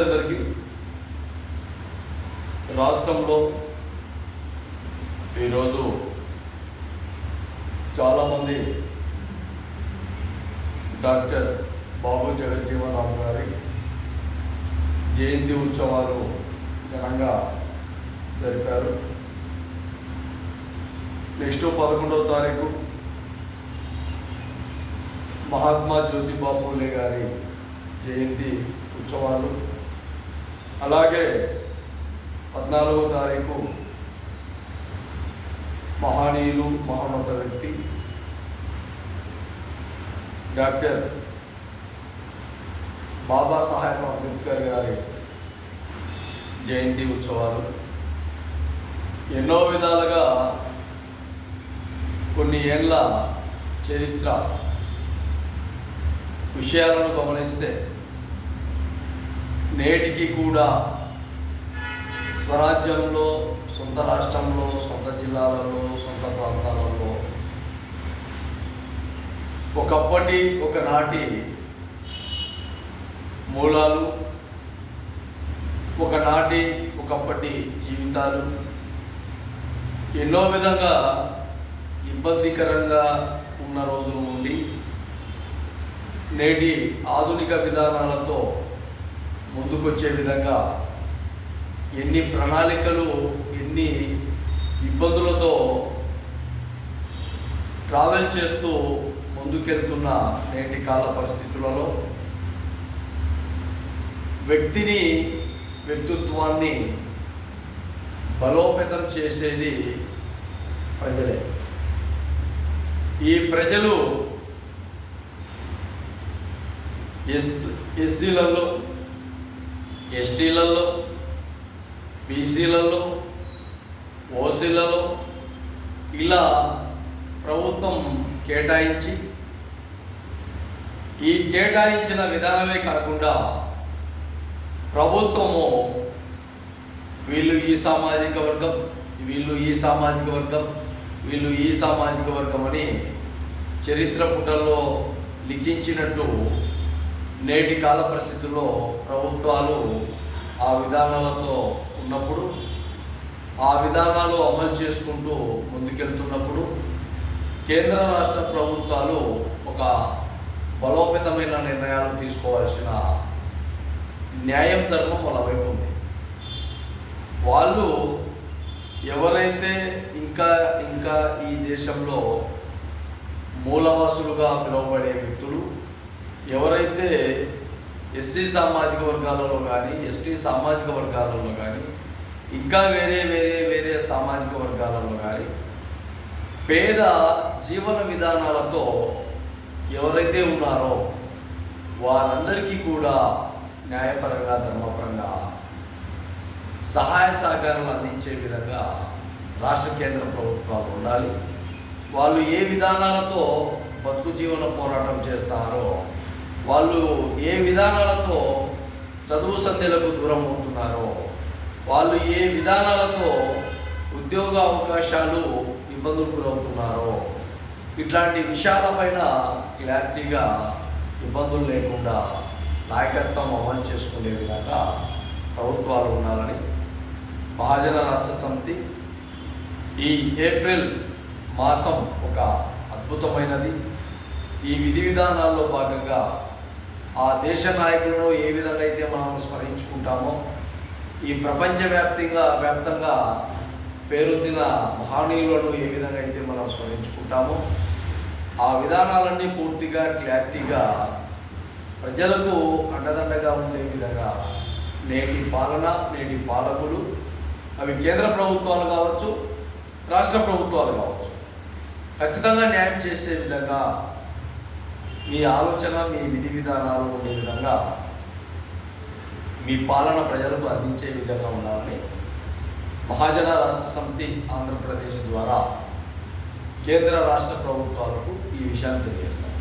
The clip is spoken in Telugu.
అందరికీ రాష్ట్రంలో ఈరోజు చాలామంది డాక్టర్ బాబు జగజ్జీవన్ రామ్ గారి జయంతి ఉత్సవాలు ఘనంగా జరిపారు. నెక్స్ట్ 11వ తారీఖు మహాత్మా జ్యోతిబా పూలే గారి జయంతి ఉత్సవాలు, అలాగే 14వ తారీఖు మహనీయులు మహోన్నత వ్యక్తి డాక్టర్ బాబాసాహెబ్ అంబేద్కర్ గారి జయంతి ఉత్సవాలు. ఎన్నో విధాలుగా కొన్ని ఏళ్ళ చరిత్ర విషయాలను గమనిస్తే నేటికి కూడా స్వరాజ్యంలో, సొంత రాష్ట్రంలో, సొంత జిల్లాలలో, సొంత ప్రాంతాలలో ఒకనాటి మూలాలు, ఒకప్పటి జీవితాలు ఎన్నో విధంగా ఇబ్బందికరంగా ఉన్న రోజుల నుండి నేటి ఆధునిక విధానాలతో ముందుకొచ్చే విధంగా ఎన్ని ప్రణాళికలు, ఎన్ని ఇబ్బందులతో ట్రావెల్ చేస్తూ ముందుకెళ్తున్న నేటి కాల పరిస్థితులలో వ్యక్తిత్వాన్ని బలోపేతం చేసేది ప్రజలే. ఈ ప్రజలు ఎస్సీలలో, ఎస్టీలలో, బీసీలలో, ఓసీలలో ఇలా ప్రభుత్వం కేటాయించి, ఈ కేటాయించిన విధానమే కాకుండా ప్రభుత్వము వీళ్ళు ఈ సామాజిక వర్గం, వీళ్ళు ఈ సామాజిక వర్గం, వీళ్ళు ఈ సామాజిక వర్గం అని చరిత్ర పుటల్లో లిఖించినట్టు నేటి కాల పరిస్థితుల్లో ప్రభుత్వాలు ఆ విధానాలతో ఉన్నప్పుడు, ఆ విధానాలు అమలు చేసుకుంటూ ముందుకెళ్తున్నప్పుడు కేంద్ర రాష్ట్ర ప్రభుత్వాలు ఒక బలోపేతమైన నిర్ణయాలు తీసుకోవాల్సిన న్యాయం, ధర్మం వాళ్ళ వైపు ఉంది. వాళ్ళు ఎవరైతే ఇంకా ఈ దేశంలో మూలవాసులుగా పిలువబడే వ్యక్తులు, ఎవరైతే ఎస్సీ సామాజిక వర్గాలలో కానీ, ఎస్టీ సామాజిక వర్గాలలో కానీ, ఇంకా వేరే సామాజిక వర్గాలలో కానీ పేద జీవన విధానాలతో ఎవరైతే ఉన్నారో వారందరికీ కూడా న్యాయపరంగా, ధర్మపరంగా సహాయ సహకారాలు అందించే విధంగా రాష్ట్ర కేంద్ర ప్రభుత్వాలు ఉండాలి. వాళ్ళు ఏ విధానాలతో బతుకు జీవన పోరాటం చేస్తారో, వాళ్ళు ఏ విధానాలతో చదువు సంధ్యలకు దూరం అవుతున్నారో, వాళ్ళు ఏ విధానాలతో ఉద్యోగ అవకాశాలు ఇబ్బందులు గురవుతున్నారో, ఇట్లాంటి విషయాలపైన క్లారిటీగా ఇబ్బందులు లేకుండా నాయకత్వం అమలు చేసుకునే విధంగా ప్రభుత్వాలు ఉండాలని మహాజన రాష్ట్ర సమితి ఈ ఏప్రిల్ మాసం ఒక అద్భుతమైనది. ఈ విధి విధానాల్లో భాగంగా ఆ దేశ నాయకులను ఏ విధంగా అయితే మనం స్మరించుకుంటామో, ఈ వ్యాప్తంగా పేరొందిన మహనీయులను ఏ విధంగా అయితే మనం స్మరించుకుంటామో, ఆ విధానాలన్నీ పూర్తిగా క్లారిటీగా ప్రజలకు అండదండగా ఉండే విధంగా నేటి పాలన, నేటి పాలకులు, అవి కేంద్ర ప్రభుత్వాలు కావచ్చు, రాష్ట్ర ప్రభుత్వాలు కావచ్చు, ఖచ్చితంగా న్యాయం చేసే విధంగా మీ ఆలోచన, మీ విధి విధానాలు ఉండే విధంగా మీ పాలన ప్రజలకు అందించే విధంగా ఉండాలని మహాజన రాష్ట్ర సమితి ఆంధ్రప్రదేశ్ ద్వారా కేంద్ర రాష్ట్ర ప్రభుత్వాలకు ఈ విషయాన్ని తెలియజేస్తాం.